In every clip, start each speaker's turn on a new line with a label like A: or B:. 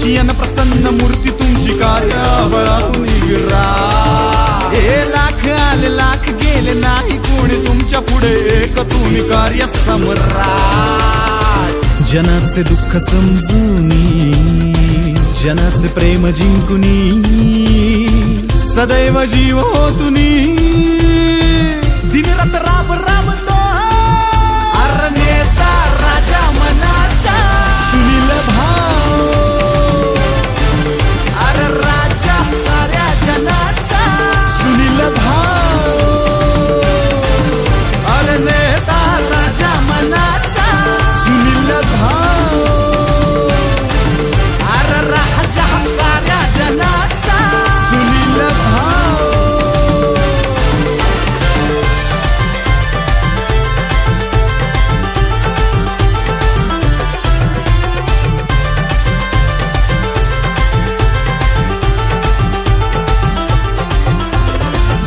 A: N प्रसन्न मूर्ती तुमची कार्याबळातून गिरा। हे लाख आले लाख गेले नाही कोणी तुमच्या पुढे एक तुम्ही कार्य सम्राट। जनाचे दुःख समजूनी जनाचे प्रेम जिंकुनी सदैव जीव होतुनी दिनरात राब राबतो अरे नेता राजा मनाचा सुनील भाऊ अरे राजा साऱ्या जनाचा सुनील भाऊ अरे नेता राजा मनाचा सुनील भाऊ अरे राजा साऱ्या जनाचा सुनील भाऊ।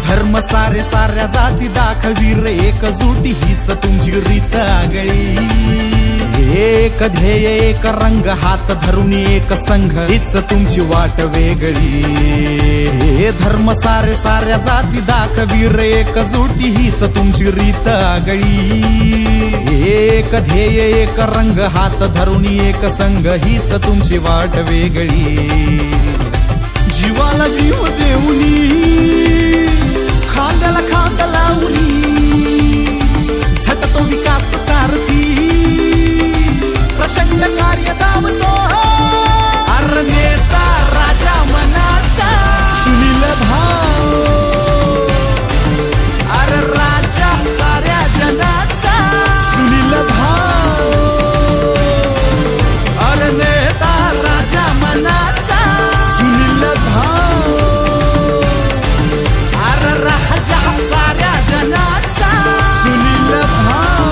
A: धर्म सारे साऱ्या जाती दाखवीर एकजुटी हीच तुमची रीत आगळी। एक ध्येय एक रंग हात धरून एक संघ हीच तुमची वाट वेगळी। हे धर्म सारे साऱ्या जाती दाखवीर एकजुटी हीच तुमची रीत आगळी। एक ध्येय एक रंग हात धरून एक संघ हीच तुमची वाट वेगळी। जीवाला जीव देऊनी खांद्याला खांदा लावली झटतो विकास सारथी प्रचंड कार्य धावतो अरे नेता राजा मनाचा सुनील भाऊ अरे राजा साऱ्या जनाचा सुनील भाऊ अरे नेता राजा मनाचा सुनील भाऊ अरे राजा साऱ्या जनाचा सुनील भाऊ।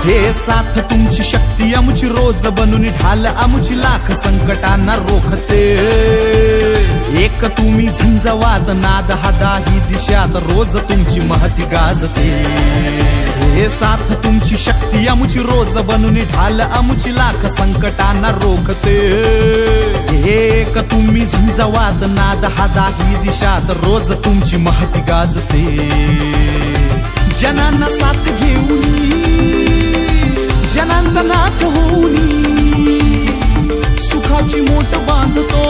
A: हे साथ तुमची शक्ती आमची रोज बनून ढाल आमची लाख संकटांना रोखते। एक तुम्ही झंझावात नाद हादाही दिशात रोज तुमची महती गाजते। हे साथ तुमची शक्ती आमची रोज बनून ढाल आमची लाख संकटांना रोखते। एक तुम्ही झंझावात नाद हादाही दिशात रोज तुमची महती गाजते। जनांना साथ घेऊन जनांचा नाथ होऊनी सुखाची मोठ बांधतो